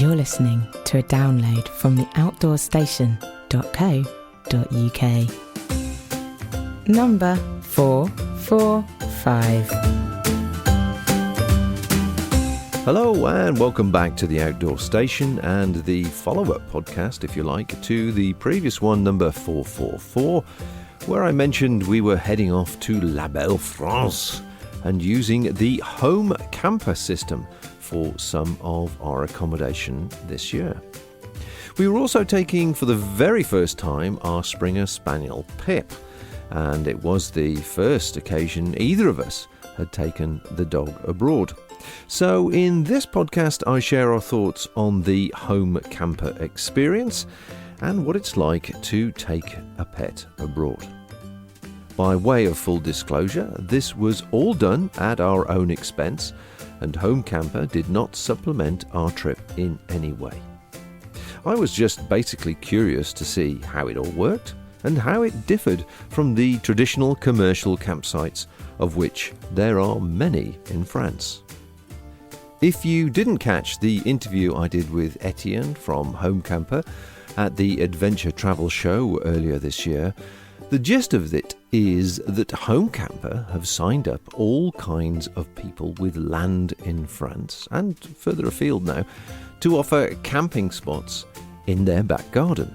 You're listening to a download from the outdoorstation.co.uk. Number 445. Hello and welcome back to the Outdoor Station and the follow-up podcast, if you like, to the previous one, number 444, where I mentioned we were heading off to La Belle France and using the Homecamper system for some of our accommodation this year. We were also taking for the very first time our Springer Spaniel Pip, and it was the first occasion either of us had taken the dog abroad. So in this podcast I share our thoughts on the Homecamper experience and what it's like to take a pet abroad. By way of full disclosure, this was all done at our own expense, and Homecamper did not supplement our trip in any way. I was just basically curious to see how it all worked and how it differed from the traditional commercial campsites, of which there are many in France. If you didn't catch the interview I did with Etienne from Homecamper at the Adventure Travel Show earlier this year, the gist of it is that Homecamper have signed up all kinds of people with land in France, and further afield now, to offer camping spots in their back garden.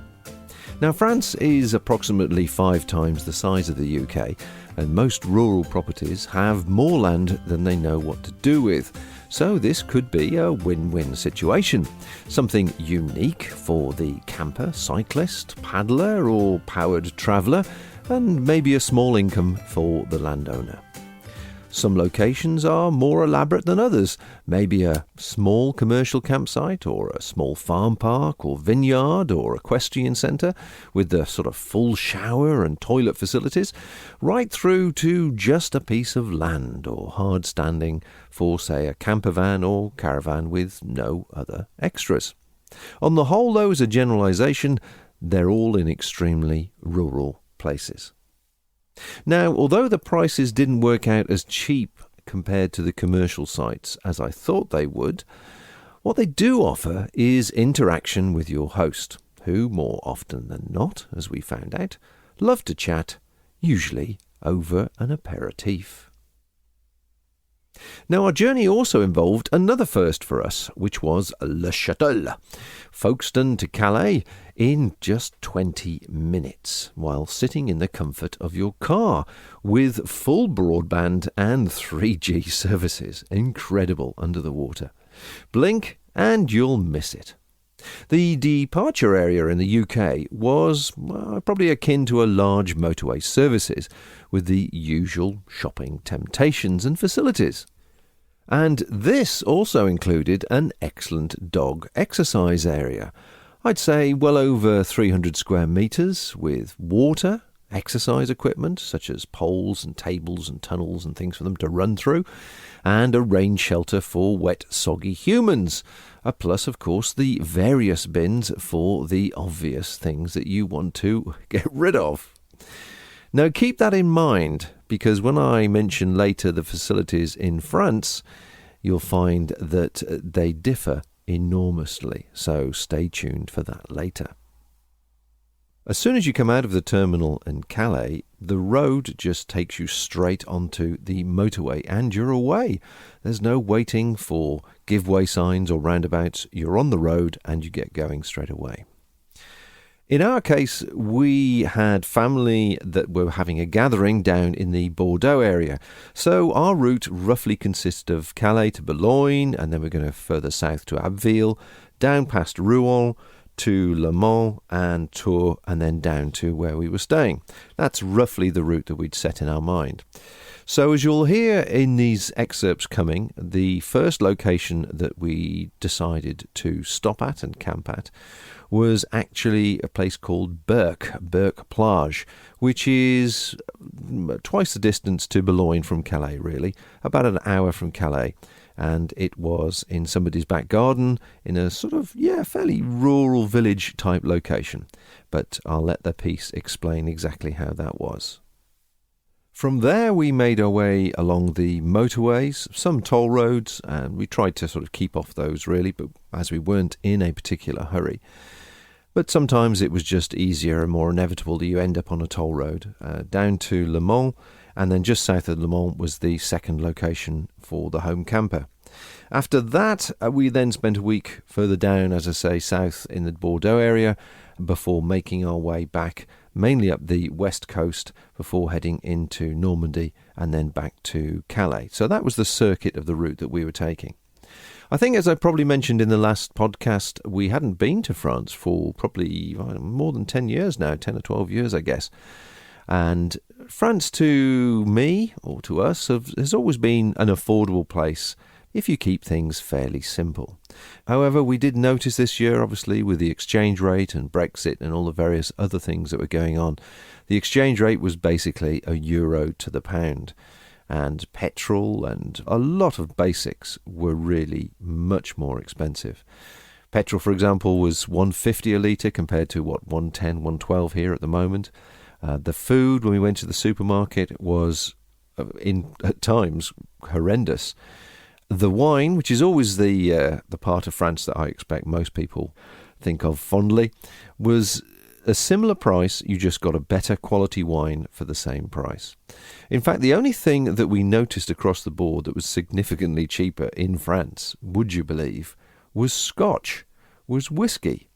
Now, France is approximately 5 times the size of the UK, and most rural properties have more land than they know what to do with. So this could be a win-win situation. Something unique for the camper, cyclist, paddler or powered traveller, and maybe a small income for the landowner. Some locations are more elaborate than others, maybe a small commercial campsite or a small farm park or vineyard or equestrian centre with the sort of full shower and toilet facilities, right through to just a piece of land or hard standing for, say, a camper van or caravan with no other extras. On the whole, though, as a generalisation, they're all in extremely rural places. Now, although the prices didn't work out as cheap compared to the commercial sites as I thought they would, what they do offer is interaction with your host, who, more often than not, as we found out, love to chat, usually over an aperitif. Now, our journey also involved another first for us, which was Le Château, Folkestone to Calais, in just 20 minutes, while sitting in the comfort of your car, with full broadband and 3G services. Incredible under the water. Blink and you'll miss it. The departure area in the UK was probably akin to a large motorway services, with the usual shopping temptations and facilities. And this also included an excellent dog exercise area. I'd say well over 300 square metres, with water, exercise equipment such as poles and tables and tunnels and things for them to run through, and a rain shelter for wet, soggy humans. Plus, of course, the various bins for the obvious things that you want to get rid of. Now, keep that in mind, because when I mention later the facilities in France, you'll find that they differ enormously, so stay tuned for that later. As soon as you come out of the terminal in Calais, the road just takes you straight onto the motorway and you're away. There's no waiting for give-way signs or roundabouts. You're on the road and you get going straight away. In our case, we had family that were having a gathering down in the Bordeaux area. So our route roughly consists of Calais to Boulogne, and then we're going to further south to Abbeville, down past Rouen to Le Mans and Tours, and then down to where we were staying. That's roughly the route that we'd set in our mind. So as you'll hear in these excerpts coming, the first location that we decided to stop at and camp at was actually a place called Berck Plage, which is twice the distance to Boulogne from Calais, really, about an hour from Calais. And it was in somebody's back garden in a sort of, fairly rural village type location. But I'll let the piece explain exactly how that was. From there, we made our way along the motorways, some toll roads, and we tried to sort of keep off those really, but as we weren't in a particular hurry. But sometimes it was just easier and more inevitable that you end up on a toll road, down to Le Mans, and then just south of Le Mans was the second location for the Homecamper. After that, we then spent a week further down, as I say, south in the Bordeaux area, before making our way back, mainly up the west coast, before heading into Normandy and then back to Calais. So that was the circuit of the route that we were taking. I think, as I probably mentioned in the last podcast, we hadn't been to France for probably more than 10 years now, 10 or 12 years, I guess. And France, to me, or to us, has always been an affordable place if you keep things fairly simple. However, we did notice this year, obviously, with the exchange rate and Brexit and all the various other things that were going on, the exchange rate was basically €1 to the pound. And petrol and a lot of basics were really much more expensive. Petrol, for example, was $1.50 a litre compared to, $1.10, $1.12 here at the moment. The food, when we went to the supermarket, was, at times, horrendous. The wine, which is always the part of France that I expect most people think of fondly, was a similar price. You just got a better quality wine for the same price. In fact, the only thing that we noticed across the board that was significantly cheaper in France, would you believe, was Scotch, was whiskey.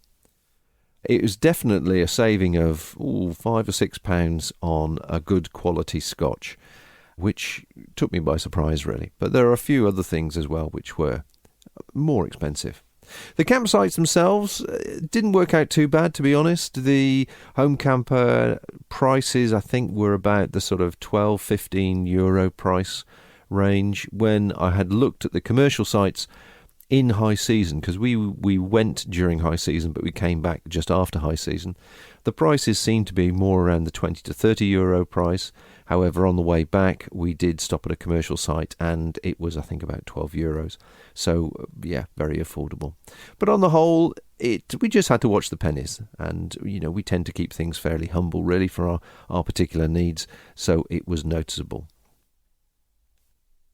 It was definitely a saving of £5 or £6 on a good quality Scotch, which took me by surprise, really. But there are a few other things as well which were more expensive. The campsites themselves didn't work out too bad, to be honest. The Homecamper prices, I think, were about the sort of €12-15 price range when I had looked at the commercial sites in high season, because we went during high season, but we came back just after high season. The prices seemed to be more around the €20 to €30 price. However, on the way back, we did stop at a commercial site, and it was, I think, about €12. So, yeah, very affordable. But on the whole, we just had to watch the pennies, and we tend to keep things fairly humble, really, for our particular needs. So it was noticeable.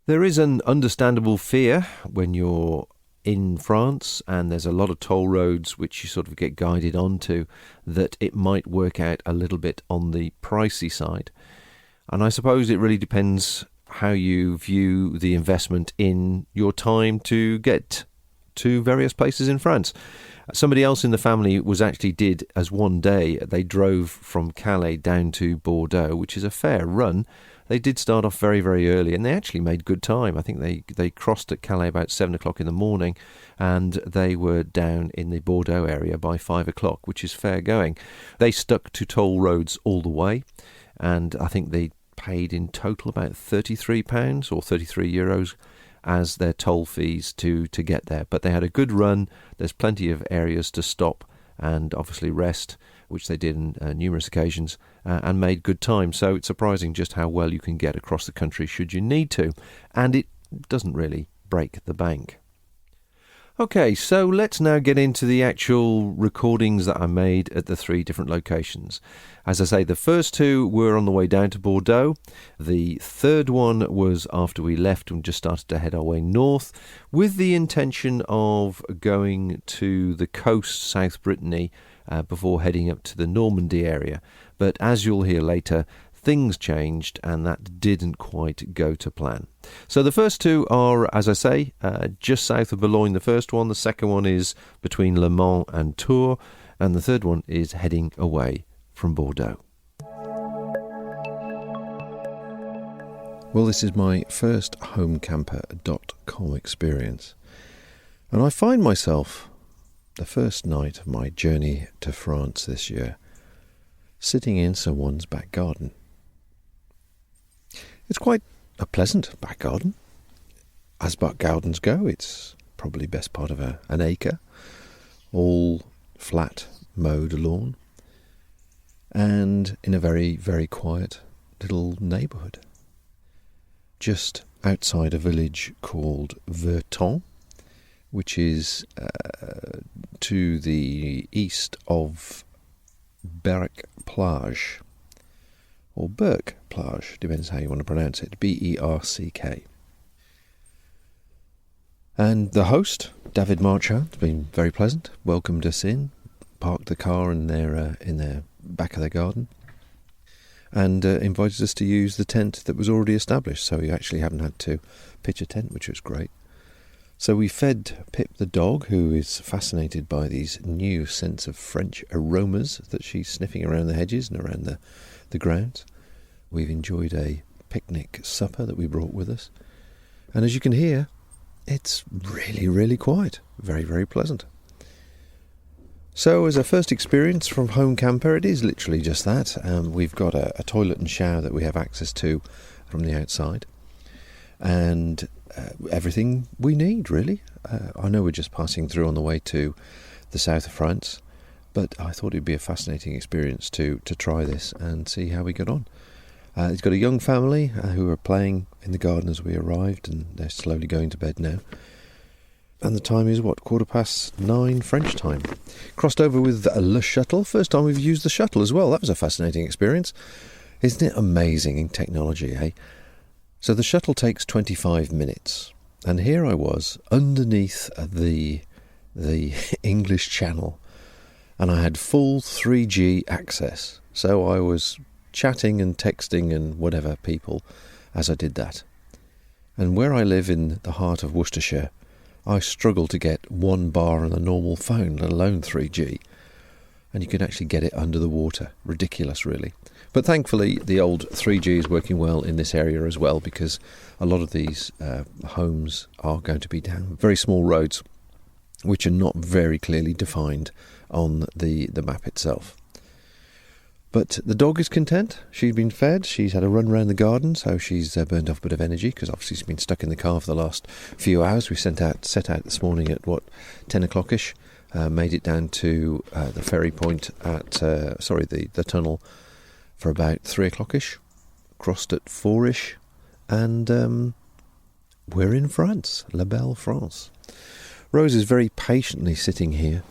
There is an understandable fear when you're in France, and there's a lot of toll roads which you sort of get guided onto, that it might work out a little bit on the pricey side. And I suppose it really depends how you view the investment in your time to get to various places in France. Somebody else in the family did as one day, they drove from Calais down to Bordeaux, which is a fair run. They did start off very, very early, and they actually made good time. I think they crossed at Calais about 7 o'clock in the morning, and they were down in the Bordeaux area by 5 o'clock, which is fair going. They stuck to toll roads all the way, and I think they paid in total about £33 or €33 as their toll fees to get there. But they had a good run. There's plenty of areas to stop and obviously rest, which they did on numerous occasions, and made good time. So it's surprising just how well you can get across the country should you need to, and it doesn't really break the bank. Okay, so let's now get into the actual recordings that I made at the 3 different locations. As I say, the first 2 were on the way down to Bordeaux. The third one was after we left and just started to head our way north, with the intention of going to the coast, South Brittany, before heading up to the Normandy area. But as you'll hear later, things changed and that didn't quite go to plan. So the first 2 are, as I say, just south of Boulogne, the first one. The second one is between Le Mans and Tours. And the third one is heading away from Bordeaux. Well, this is my first homecamper.com experience. And I find myself, the first night of my journey to France this year, sitting in someone's back garden. It's quite a pleasant back garden. As back gardens go, it's probably best part of an acre, all flat mowed lawn, and in a very, very quiet little neighbourhood. Just outside a village called Verton, which is to the east of Berck Plage, or Berck Plage, depends how you want to pronounce it, Berck. And the host, David Marchand, has been very pleasant, welcomed us in, parked the car in their back of their garden, and invited us to use the tent that was already established, so we actually haven't had to pitch a tent, which was great. So we fed Pip the dog, who is fascinated by these new scents of French aromas that she's sniffing around the hedges and around the grounds. We've enjoyed a picnic supper that we brought with us, and as you can hear, it's really, really quiet. Very, very pleasant. So as a first experience from Homecamper, it is literally just that. We've got a toilet and shower that we have access to from the outside. And everything we need, really. I know we're just passing through on the way to the south of France, but I thought it'd be a fascinating experience to try this and see how we get on. It's got a young family who are playing in the garden as we arrived, and they're slowly going to bed now. And the time is, 9:15 French time. Crossed over with Le Shuttle. First time we've used the shuttle as well. That was a fascinating experience. Isn't it amazing in technology, eh? So the shuttle takes 25 minutes. And here I was, underneath the English Channel. And I had full 3G access. So I was chatting and texting and whatever people as I did that. And where I live in the heart of Worcestershire, I struggle to get 1 bar on a normal phone, let alone 3G. And you can actually get it under the water. Ridiculous, really. But thankfully, the old 3G is working well in this area as well, because a lot of these homes are going to be down very small roads, which are not very clearly defined on the map itself. But the dog is content. She's been fed. She's had a run around the garden, so she's burned off a bit of energy, because obviously she's been stuck in the car for the last few hours. We set out this morning at 10 o'clock-ish. Made it down to the ferry point at the tunnel for about 3 o'clock-ish. Crossed at 4-ish, and we're in France, La Belle France. Rose is very patiently sitting here,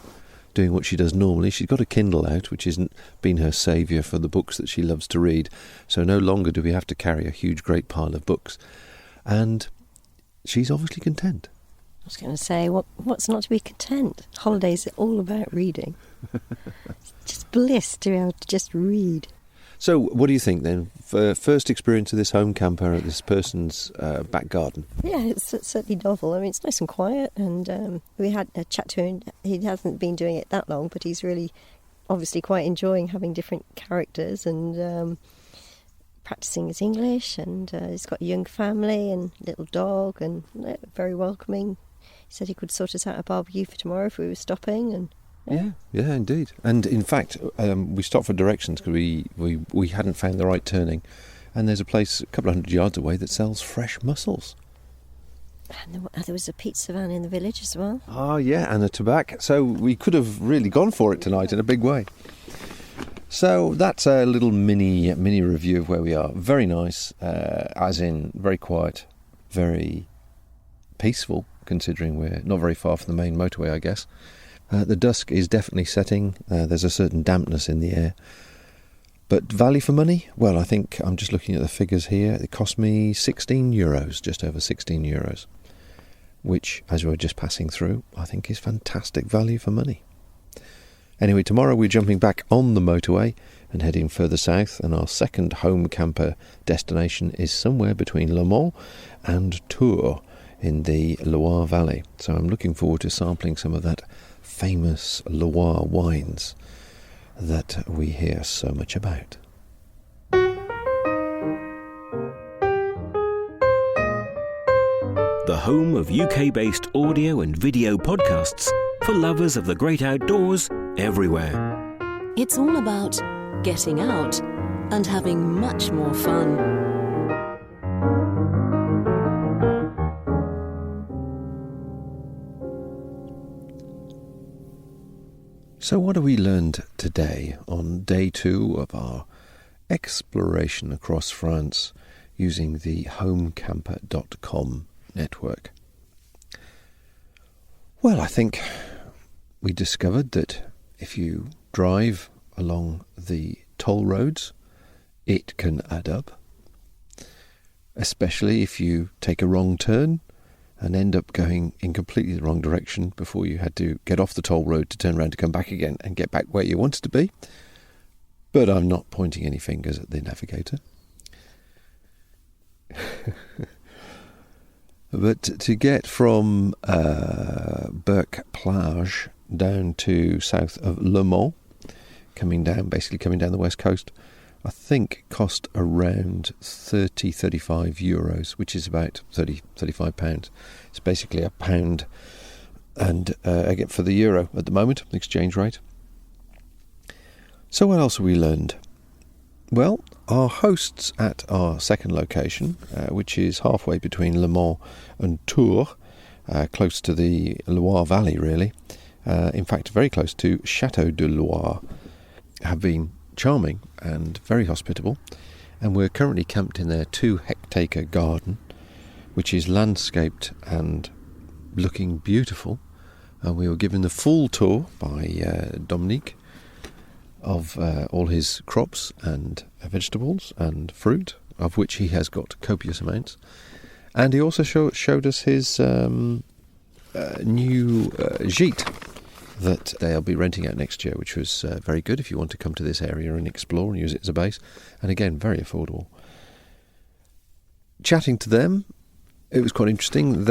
doing what she does normally. She's got a Kindle out, which hasn't been her saviour for the books that she loves to read, so no longer do we have to carry a huge great pile of books. And she's obviously content. I was going to say, what's not to be content? Holidays are all about reading. It's just bliss to be able to just read. So what do you think then? First experience of this Homecamper at this person's back garden? Yeah, it's certainly novel. I mean, it's nice and quiet, and we had a chat to him. He hasn't been doing it that long, but he's really obviously quite enjoying having different characters and practising his English, and he's got a young family and little dog, and very welcoming. He said he could sort us out a barbecue for tomorrow if we were stopping, and Yeah, indeed. And in fact, we stopped for directions because we hadn't found the right turning. And there's a place a couple of 100 yards away that sells fresh mussels. And there was a pizza van in the village as well. Oh, yeah, and a tobacco. So we could have really gone for it tonight in a big way. So that's a little mini review of where we are. Very nice, as in very quiet, very peaceful, considering we're not very far from the main motorway, I guess. The dusk is definitely setting. There's a certain dampness in the air. But value for money? Well, I think I'm just looking at the figures here. It cost me €16, just over €16, which, as we were just passing through, I think is fantastic value for money. Anyway, tomorrow we're jumping back on the motorway and heading further south, and our second Homecamper destination is somewhere between Le Mans and Tours in the Loire Valley. So I'm looking forward to sampling some of that famous Loire wines that we hear so much about. The home of UK-based audio and video podcasts for lovers of the great outdoors everywhere. It's all about getting out and having much more fun. So what have we learned today on day 2 of our exploration across France using the homecamper.com network? Well, I think we discovered that if you drive along the toll roads it can add up, especially if you take a wrong turn and end up going in completely the wrong direction before you had to get off the toll road to turn around to come back again and get back where you wanted to be. But I'm not pointing any fingers at the navigator. But to get from Berck Plage down to south of Le Mans, coming down the west coast, I think cost around 35 euros, which is about 35 pounds. It's basically a pound and again for the euro at the moment, exchange rate. So what else have we learned? Well, our hosts at our second location, which is halfway between Le Mans and Tours, close to the Loire Valley really, in fact very close to Chateau de Loire, have been charming and very hospitable, and we're currently camped in their 2-hectare garden, which is landscaped and looking beautiful, and we were given the full tour by Dominique of all his crops and vegetables and fruit, of which he has got copious amounts, and he also showed us his new gîte that they'll be renting out next year, which was very good if you want to come to this area and explore and use it as a base, and again very affordable. Chatting to them, it was quite interesting.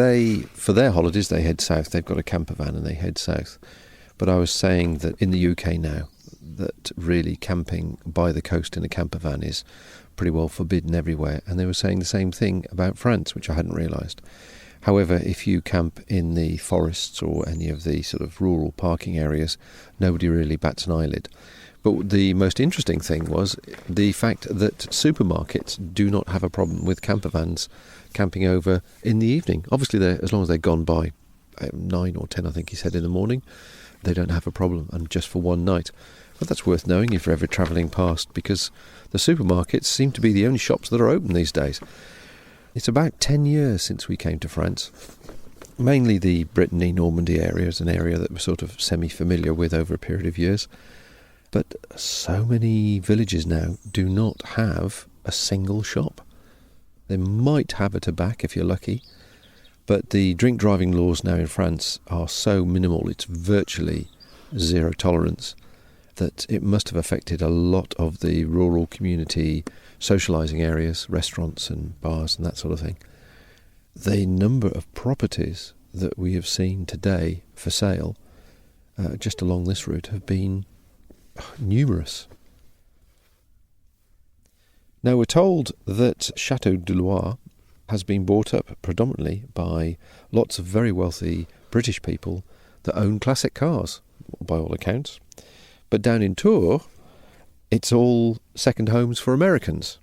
For their holidays they head south. They've got a camper van and they head south, but I was saying that in the UK now that really camping by the coast in a camper van is pretty well forbidden everywhere, and they were saying the same thing about France, which I hadn't realised. However, if you camp in the forests or any of the sort of rural parking areas, nobody really bats an eyelid. But the most interesting thing was the fact that supermarkets do not have a problem with camper vans camping over in the evening. Obviously, as long as they're gone by 9 or 10, I think he said, in the morning, they don't have a problem, and just for one night. But that's worth knowing if you're ever travelling past, because the supermarkets seem to be the only shops that are open these days. It's about 10 years since we came to France. Mainly the Brittany, Normandy area is an area that we're sort of semi-familiar with over a period of years. But so many villages now do not have a single shop. They might have at a back if you're lucky, but the drink driving laws now in France are so minimal, it's virtually zero tolerance, that it must have affected a lot of the rural community socialising areas, restaurants and bars and that sort of thing. The number of properties that we have seen today for sale just along this route have been numerous. Now we're told that Chateau de Loire has been bought up predominantly by lots of very wealthy British people that own classic cars, by all accounts. But down in Tours, it's all second homes for Americans,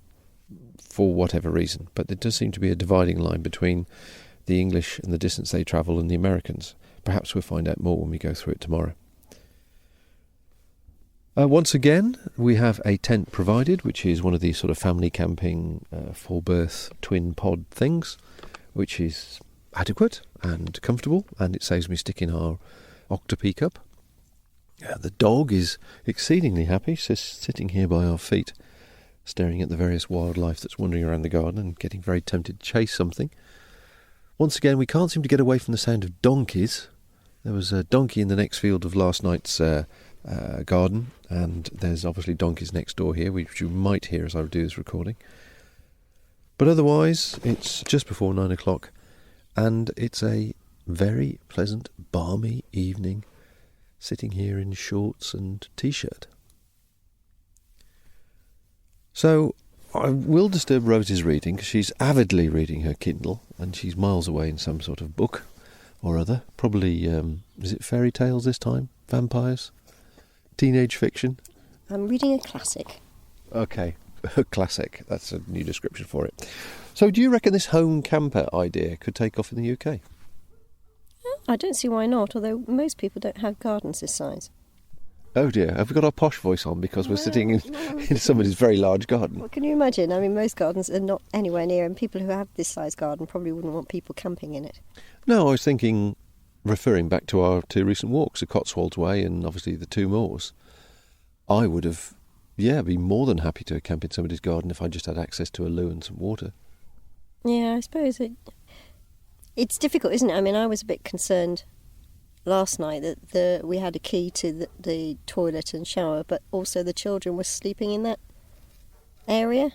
for whatever reason. But there does seem to be a dividing line between the English and the distance they travel and the Americans. Perhaps we'll find out more when we go through it tomorrow. Once again, we have a tent provided, which is one of these sort of family camping, full-berth, twin pod things, which is adequate and comfortable, and it saves me sticking our Octopeak up. The dog is exceedingly happy, sitting here by our feet, staring at the various wildlife that's wandering around the garden and getting very tempted to chase something. Once again, we can't seem to get away from the sound of donkeys. There was a donkey in the next field of last night's garden, and there's obviously donkeys next door here, which you might hear as I do this recording. But otherwise, it's just before 9 o'clock, and it's a very pleasant, balmy evening, sitting here in shorts and t-shirt. So I will disturb Rosie's reading, because she's avidly reading her Kindle, and she's miles away in some sort of book or other. Probably, is it fairy tales this time? Vampires? Teenage fiction? I'm reading a classic. Okay, a classic. That's a new description for it. So do you reckon this home camper idea could take off in the UK? I don't see why not, although most people don't have gardens this size. Oh dear, have we got our posh voice on because we're sitting in somebody's very large garden? Well, can you imagine? I mean, most gardens are not anywhere near, and people who have this size garden probably wouldn't want people camping in it. No, I was thinking, referring back to our two recent walks, the Cotswolds Way and obviously the two moors, I would have I'd be more than happy to camp in somebody's garden if I just had access to a loo and some water. Yeah, I suppose it's difficult, isn't it? I mean, I was a bit concerned last night that we had a key to the toilet and shower, but also the children were sleeping in that area.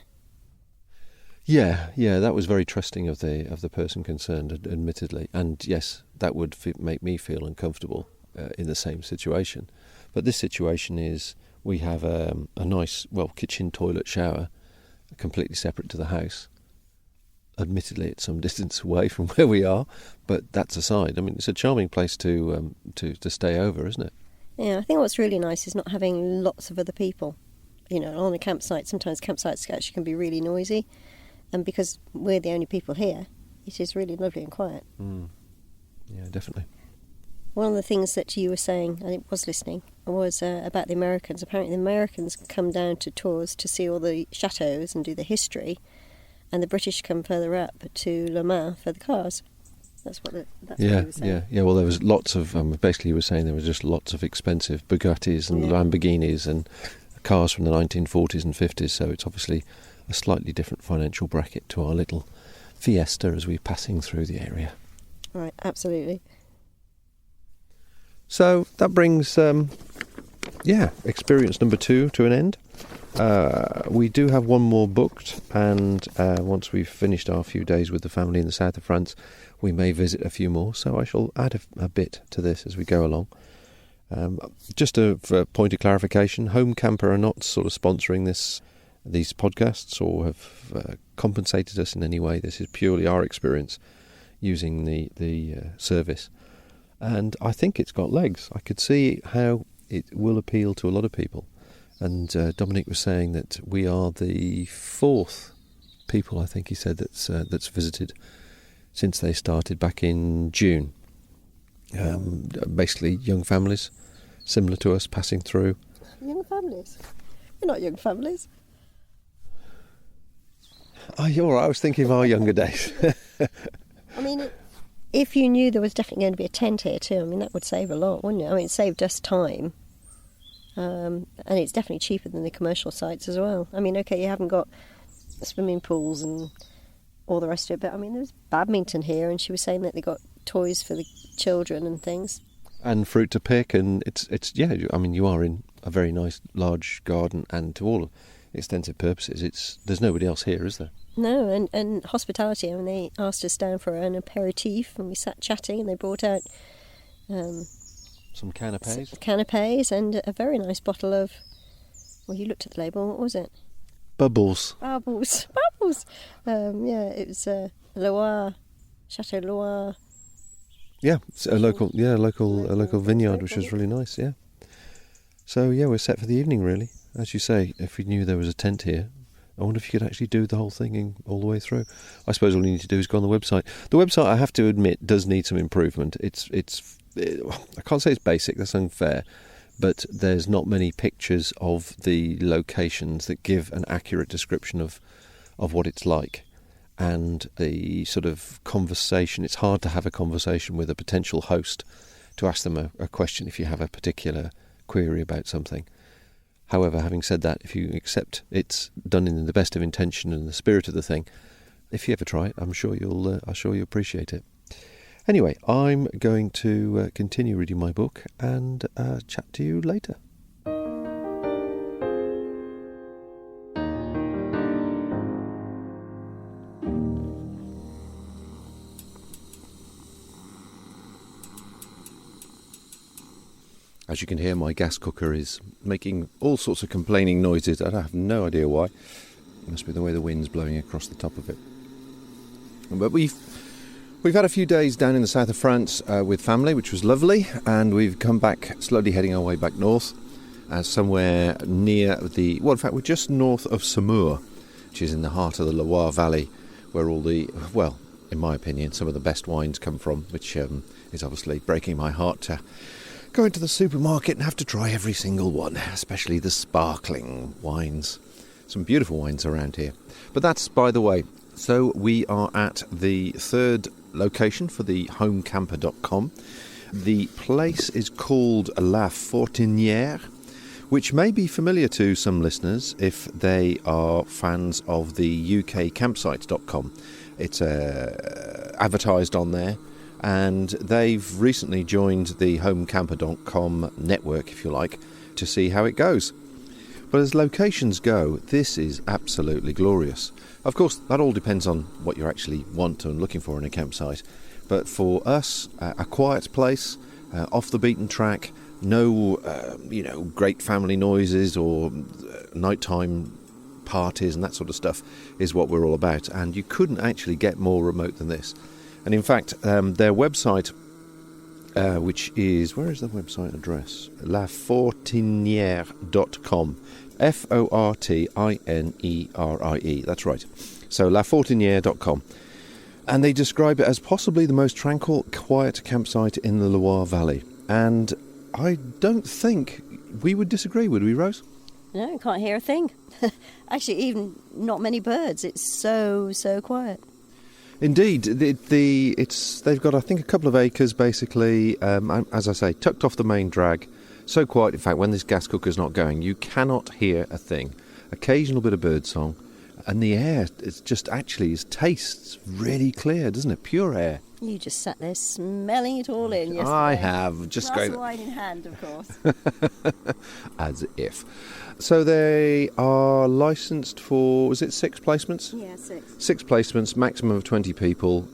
Yeah, that was very trusting of the person concerned, admittedly. And yes, that would make me feel uncomfortable in the same situation. But this situation is we have a nice, kitchen, toilet, shower, completely separate to the house. Admittedly, it's some distance away from where we are, but that's aside. I mean, it's a charming place to stay over, isn't it? Yeah, I think what's really nice is not having lots of other people. You know, on a campsite, sometimes campsites actually can be really noisy. And because we're the only people here, it is really lovely and quiet. Yeah, definitely. One of the things that you were saying, I was listening, was about the Americans. Apparently the Americans come down to tours to see all the chateaux and do the history, and the British come further up to Le Mans for the cars. That's what he was saying. Yeah. Well, there was lots of, basically he was saying there was just lots of expensive Bugattis and Lamborghinis and cars from the 1940s and 50s, so it's obviously a slightly different financial bracket to our little Fiesta as we're passing through the area. Right, absolutely. So that brings, experience number 2 to an end. We do have one more booked, and once we've finished our few days with the family in the south of France, we may visit a few more, so I shall add a bit to this as we go along. Just a point of clarification, Homecamper are not sort of sponsoring these podcasts or have compensated us in any way. This is purely our experience using the service. And I think it's got legs. I could see how it will appeal to a lot of people. And Dominic was saying that we are the 4th people, I think he said, that's visited since they started back in June. Basically young families, similar to us, passing through. Young families? We're not young families. Oh, you're right. I was thinking of our younger days. I mean, if you knew there was definitely going to be a tent here too, I mean, that would save a lot, wouldn't it? I mean, it saved us time. And it's definitely cheaper than the commercial sites as well. I mean, okay, you haven't got swimming pools and all the rest of it, but I mean, there's badminton here, and she was saying that they got toys for the children and things. And fruit to pick, and it's I mean, you are in a very nice large garden, and to all extensive purposes, there's nobody else here, is there? No, and hospitality. I mean, they asked us down for an aperitif, and we sat chatting, and they brought out some canapes. Canapes and a very nice bottle of. Well, you looked at the label. What was it? Bubbles. It was Loire, Chateau Loire. Yeah, it's a local vineyard, which was really nice. Yeah. So we're set for the evening, really. As you say, if we knew there was a tent here, I wonder if you could actually do the whole thing all the way through. I suppose all you need to do is go on the website. The website, I have to admit, does need some improvement. I can't say it's basic, that's unfair, but there's not many pictures of the locations that give an accurate description of what it's like. And the sort of conversation, it's hard to have a conversation with a potential host to ask them a question if you have a particular query about something. However, having said that, if you accept it's done in the best of intention and the spirit of the thing, if you ever try it, I'm sure you'll appreciate it. Anyway, I'm going to continue reading my book and chat to you later. As you can hear, my gas cooker is making all sorts of complaining noises. I have no idea why. It must be the way the wind's blowing across the top of it. But we've had a few days down in the south of France with family, which was lovely, and we've come back, slowly heading our way back north, somewhere near in fact, we're just north of Saumur, which is in the heart of the Loire Valley, where all the, in my opinion, some of the best wines come from, which is obviously breaking my heart to go into the supermarket and have to try every single one, especially the sparkling wines. Some beautiful wines around here. But that's by the way. So we are at the 3rd location for the homecamper.com. The place is called La Fortinière, which may be familiar to some listeners if they are fans of the ukcampsites.com. It's advertised on there, and they've recently joined the homecamper.com network, if you like, to see how it goes. But as locations go, this is absolutely glorious. Of course, that all depends on what you actually want and looking for in a campsite. But for us, a quiet place, off the beaten track, no, great family noises or nighttime parties and that sort of stuff is what we're all about. And you couldn't actually get more remote than this. And in fact, their website, which is, where is the website address? lafortiniere.com. Fortinerie, that's right. So lafortiniere.com. And they describe it as possibly the most tranquil, quiet campsite in the Loire Valley. And I don't think we would disagree, would we, Rose? No, you can't hear a thing. Actually, even not many birds. It's so quiet. Indeed, they've got, I think, a couple of acres, basically, as I say, tucked off the main drag. So quiet, in fact, when this gas cooker's not going, you cannot hear a thing. Occasional bit of bird song, and the air, it's just actually, it tastes really clear, doesn't it? Pure air. You just sat there smelling it all in yesterday. I have. Just glass going. of wine in hand, of course. As if. So they are licensed for, was it 6 placements? Yeah, 6. 6 placements, maximum of 20 people.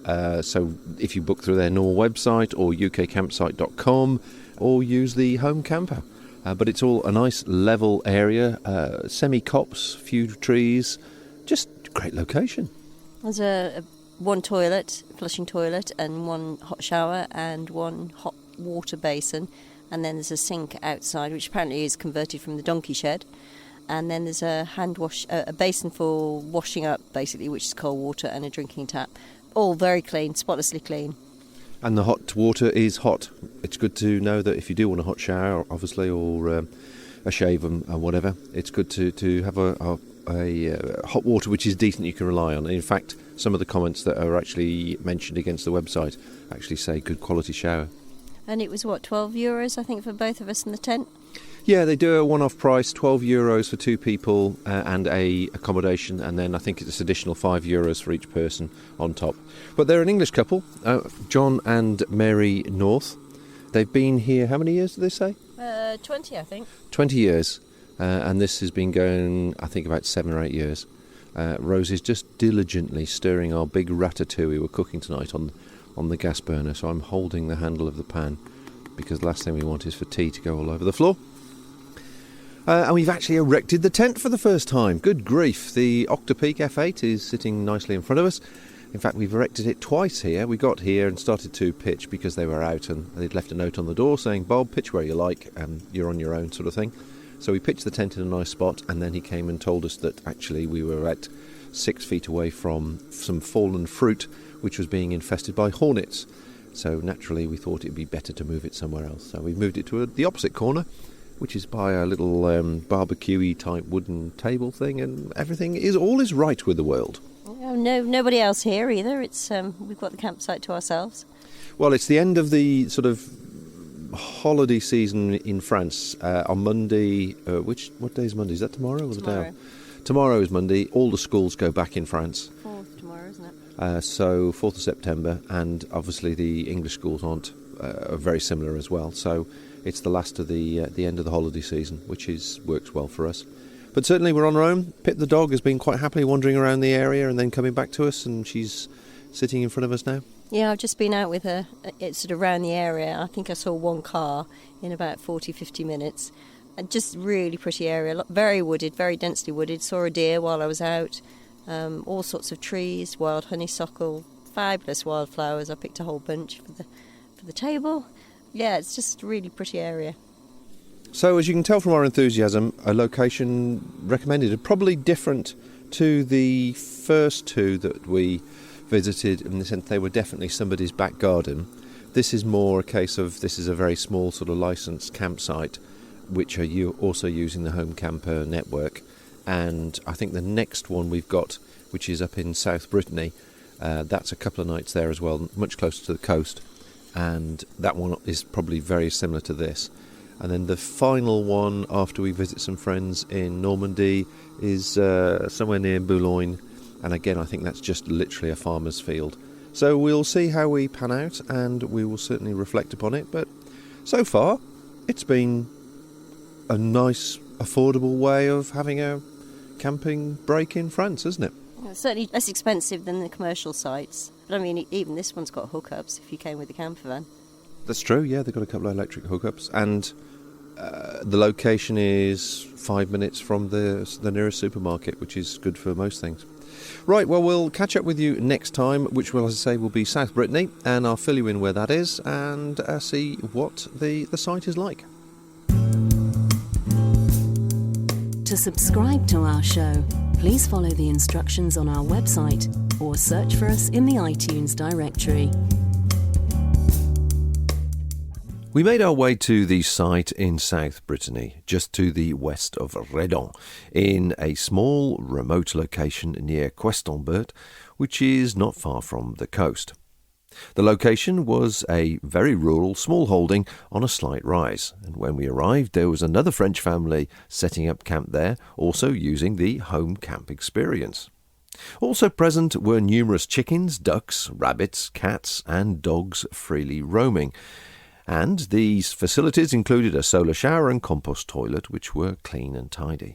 So if you book through their normal website or ukcampsite.com or use the Homecamper. But it's all a nice level area, semi-copse, few trees, just great location. There's one toilet, flushing toilet, and one hot shower and one hot water basin. And then there's a sink outside, which apparently is converted from the donkey shed. And then there's a hand wash, a basin for washing up, basically, which is cold water, and a drinking tap. All very clean, spotlessly clean. And the hot water is hot. It's good to know that if you do want a hot shower, obviously, or a shave and whatever, it's good to have a hot water which is decent, you can rely on. And in fact, some of the comments that are actually mentioned against the website actually say good quality shower. And it was, €12, I think, for both of us in the tent? Yeah, they do a one-off price, €12 for 2 people and a accommodation, and then I think it's additional €5 for each person on top. But they're an English couple, John and Mary North. They've been here, how many years did they say? 20, I think. 20 years, and this has been going, I think, about 7 or 8 years. Rose is just diligently stirring our big ratatouille we're cooking tonight on the gas burner, so I'm holding the handle of the pan because the last thing we want is for tea to go all over the floor. And we've actually erected the tent for the first time. Good grief, the Octopeak F8 is sitting nicely in front of us. In fact, we've erected it twice here. We got here and started to pitch because they were out and they'd left a note on the door saying, Bob, pitch where you like, you're on your own, sort of thing. So we pitched the tent in a nice spot, and then he came and told us that actually we were at 6 feet away from some fallen fruit which was being infested by hornets. So naturally we thought it'd be better to move it somewhere else. So we moved it to the opposite corner, which is by a little barbecue-y type wooden table thing, and everything is right with the world. Oh, no, nobody else here either. It's we've got the campsite to ourselves. Well, it's the end of the sort of holiday season in France. On Monday, what day is Monday? Is that tomorrow or the day? Tomorrow is Monday. All the schools go back in France. 4th tomorrow, isn't it? So 4th of September, and obviously the English schools are very similar as well. So it's the last of the end of the holiday season, which works well for us. But certainly we're on our own. Pip the dog has been quite happily wandering around the area and then coming back to us, and she's sitting in front of us now. Yeah, I've just been out with her. It's sort of around the area. I think I saw one car in about 40-50 minutes. And just really pretty area, very wooded, very densely wooded. Saw a deer while I was out. All sorts of trees, wild honeysuckle, fabulous wildflowers. I picked a whole bunch for the table. Yeah, it's just a really pretty area. So as you can tell from our enthusiasm, a location recommended, probably different to the first 2 that we visited, in the sense they were definitely somebody's back garden. This is more a case of, this is a very small sort of licensed campsite, which are you also using the Homecamper network. And I think the next one we've got, which is up in South Brittany, that's a couple of nights there as well, much closer to the coast, and that one is probably very similar to this. And then the final one, after we visit some friends in Normandy, is somewhere near Boulogne. And again, I think that's just literally a farmer's field. So we'll see how we pan out, and we will certainly reflect upon it. But so far, it's been a nice, affordable way of having a camping break in France, isn't it? It's certainly less expensive than the commercial sites. But I mean, even this one's got hookups if you came with a camper van. That's true, yeah, they've got a couple of electric hookups. And the location is 5 minutes from the nearest supermarket, which is good for most things. Right, well, we'll catch up with you next time, which, will, as I say, will be South Brittany, and I'll fill you in where that is and see what the site is like. To subscribe to our show, please follow the instructions on our website or search for us in the iTunes directory. We made our way to the site in South Brittany, just to the west of Redon, in a small, remote location near Questelbert, which is not far from the coast. The location was a very rural small holding on a slight rise, and when we arrived there was another French family setting up camp there, also using the home camp experience. Also present were numerous chickens, ducks, rabbits, cats and dogs freely roaming. And these facilities included a solar shower and compost toilet, which were clean and tidy.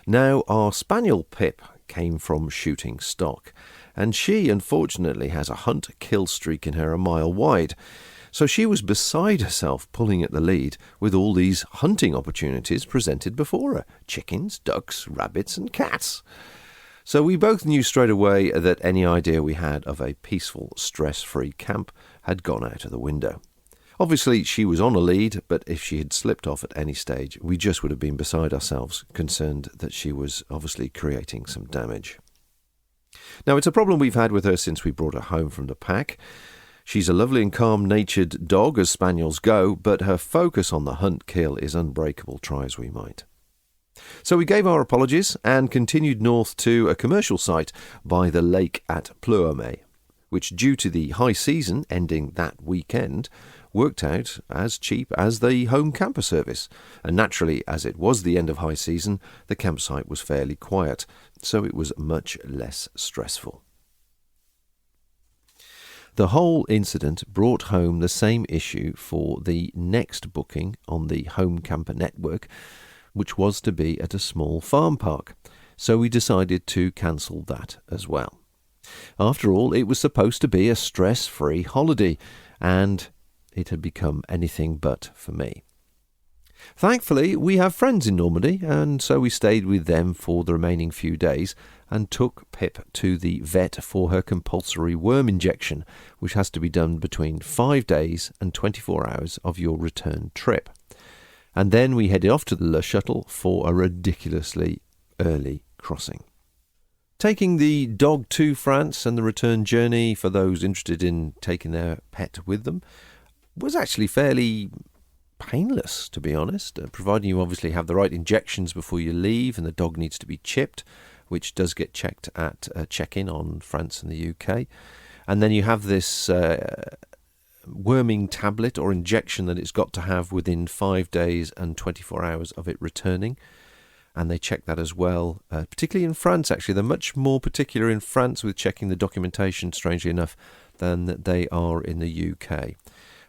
Now, our spaniel Pip came from shooting stock, and she unfortunately has a hunt-kill streak in her a mile wide, so she was beside herself pulling at the lead with all these hunting opportunities presented before her: chickens, ducks, rabbits and cats. So we both knew straight away that any idea we had of a peaceful, stress-free camp had gone out of the window. Obviously, she was on a lead, but if she had slipped off at any stage, we just would have been beside ourselves, concerned that she was obviously creating some damage. Now, it's a problem we've had with her since we brought her home from the pack. She's a lovely and calm-natured dog, as spaniels go, but her focus on the hunt-kill is unbreakable, try as we might. So we gave our apologies and continued north to a commercial site by the lake at Pleume, which, due to the high season ending that weekend, worked out as cheap as the Homecamper service. And naturally, as it was the end of high season, the campsite was fairly quiet, so it was much less stressful. The whole incident brought home the same issue for the next booking on the Homecamper network, which was to be at a small farm park, so we decided to cancel that as well. After all, it was supposed to be a stress-free holiday, and it had become anything but for me. Thankfully, we have friends in Normandy, and so we stayed with them for the remaining few days and took Pip to the vet for her compulsory worm injection, which has to be done between 5 days and 24 hours of your return trip. And then we headed off to the Le Shuttle for a ridiculously early crossing. Taking the dog to France and the return journey for those interested in taking their pet with them was actually fairly painless, to be honest, providing you obviously have the right injections before you leave, and the dog needs to be chipped, which does get checked at check-in on France and the UK. And then you have this worming tablet or injection that it's got to have within 5 days and 24 hours of it returning. And they check that as well, particularly in France, actually. They're much more particular in France with checking the documentation, strangely enough, than they are in the UK.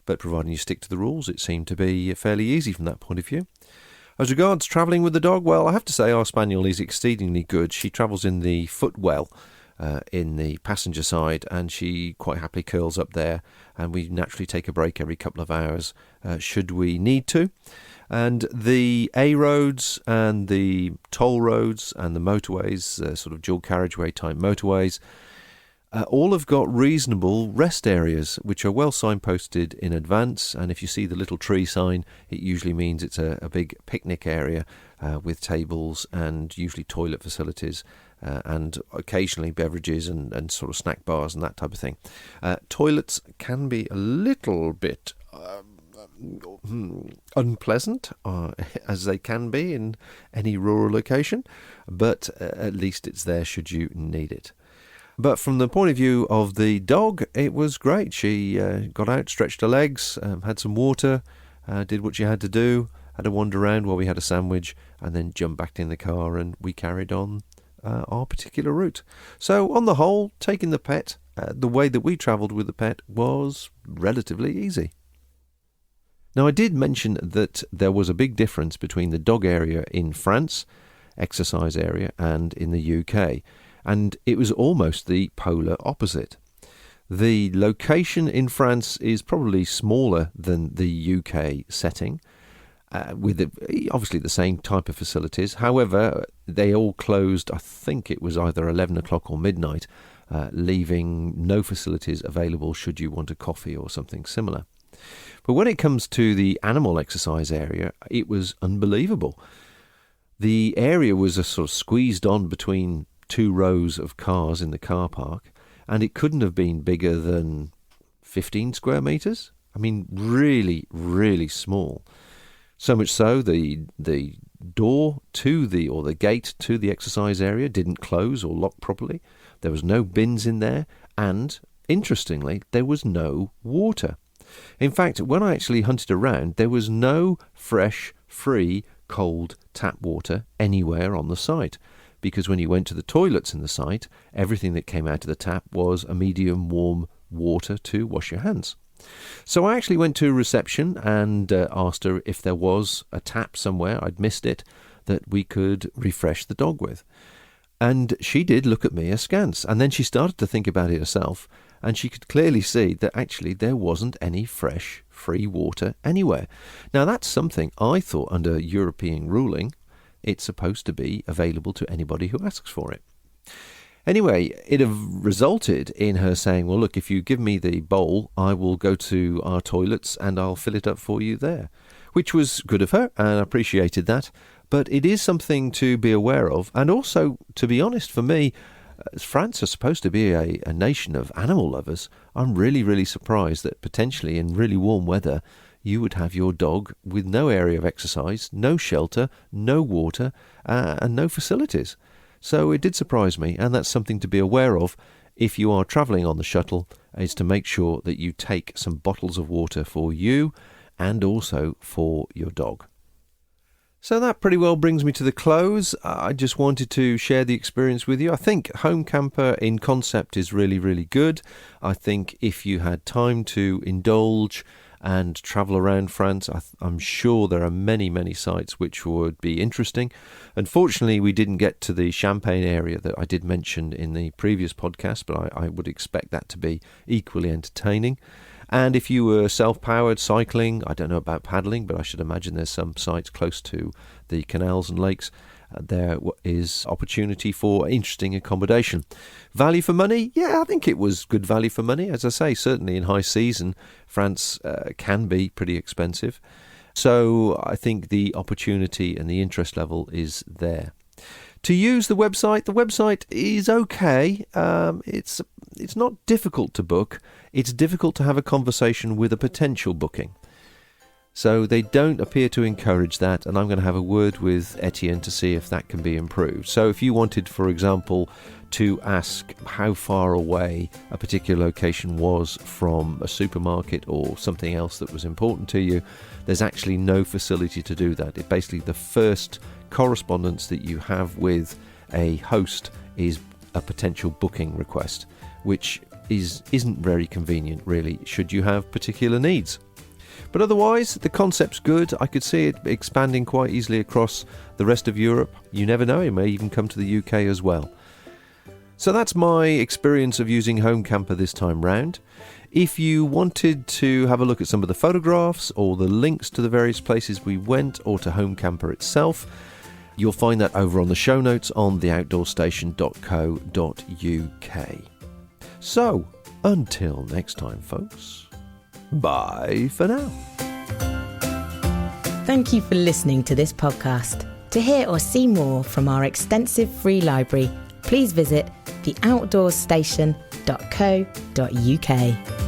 But providing you stick to the rules, it seemed to be fairly easy from that point of view. As regards travelling with the dog, well, I have to say our spaniel is exceedingly good. She travels in the footwell in the passenger side, and she quite happily curls up there, and we naturally take a break every couple of hours should we need to. And the A roads and the toll roads and the motorways, sort of dual carriageway type motorways, all have got reasonable rest areas which are well signposted in advance, and if you see the little tree sign, it usually means it's a big picnic area with tables and usually toilet facilities and occasionally beverages and sort of snack bars and that type of thing. Toilets can be a little bit unpleasant, as they can be in any rural location, but at least it's there should you need it. But from the point of view of the dog, it was great. She got out, stretched her legs, had some water, did what you had to do, had a wander around while we had a sandwich, and then jumped back in the car and we carried on our particular route. So on the whole, taking the pet, the way that we travelled with the pet was relatively easy. Now, I did mention that there was a big difference between the dog area in France, exercise area, and in the UK, and it was almost the polar opposite. The location in France is probably smaller than the UK setting, with obviously the same type of facilities. However, they all closed, I think it was either 11 o'clock or midnight, leaving no facilities available should you want a coffee or something similar. But when it comes to the animal exercise area, it was unbelievable. The area was a sort of squeezed on between two rows of cars in the car park, and it couldn't have been bigger than 15 square metres. I mean, really, really small. So much so, the door to the gate to the exercise area didn't close or lock properly. There was no bins in there, and interestingly, there was no water. In fact, when I actually hunted around, there was no fresh, free, cold tap water anywhere on the site, because when you went to the toilets in the site, everything that came out of the tap was a medium warm water to wash your hands. So I actually went to reception and asked her if there was a tap somewhere, I'd missed it, that we could refresh the dog with. And she did look at me askance, and then she started to think about it herself, and she could clearly see that actually there wasn't any fresh, free water anywhere. Now that's something I thought under European ruling, it's supposed to be available to anybody who asks for it. Anyway, it resulted in her saying, well, look, if you give me the bowl, I will go to our toilets and I'll fill it up for you there, which was good of her, and I appreciated that. But it is something to be aware of. And also, to be honest, for me, as France is supposed to be a nation of animal lovers, I'm really, really surprised that potentially in really warm weather, you would have your dog with no area of exercise, no shelter, no water, and no facilities. So it did surprise me, and that's something to be aware of if you are travelling on the shuttle, is to make sure that you take some bottles of water for you and also for your dog. So that pretty well brings me to the close. I just wanted to share the experience with you. I think Homecamper in concept is really, really good. I think if you had time to indulge and travel around France, I'm sure there are many, many sites which would be interesting. Unfortunately, we didn't get to the Champagne area that I did mention in the previous podcast, but I would expect that to be equally entertaining. And if you were self-powered cycling, I don't know about paddling, but I should imagine there's some sites close to the canals and lakes. There is opportunity for interesting accommodation. Value for money? Yeah, I think it was good value for money. As I say, certainly in high season, France can be pretty expensive. So I think the opportunity and the interest level is there. To use the website is okay. It's not difficult to book. It's difficult to have a conversation with a potential booking. So they don't appear to encourage that, and I'm going to have a word with Etienne to see if that can be improved. So if you wanted, for example, to ask how far away a particular location was from a supermarket or something else that was important to you, there's actually no facility to do that. It basically, the first correspondence that you have with a host is a potential booking request, which isn't very convenient, really, should you have particular needs. But otherwise, the concept's good. I could see it expanding quite easily across the rest of Europe. You never know, it may even come to the UK as well. So that's my experience of using Homecamper this time round. If you wanted to have a look at some of the photographs or the links to the various places we went or to Homecamper itself, you'll find that over on the show notes on theoutdoorstation.co.uk. So, until next time, folks, bye for now. Thank you for listening to this podcast. To hear or see more from our extensive free library, please visit theoutdoorstation.co.uk.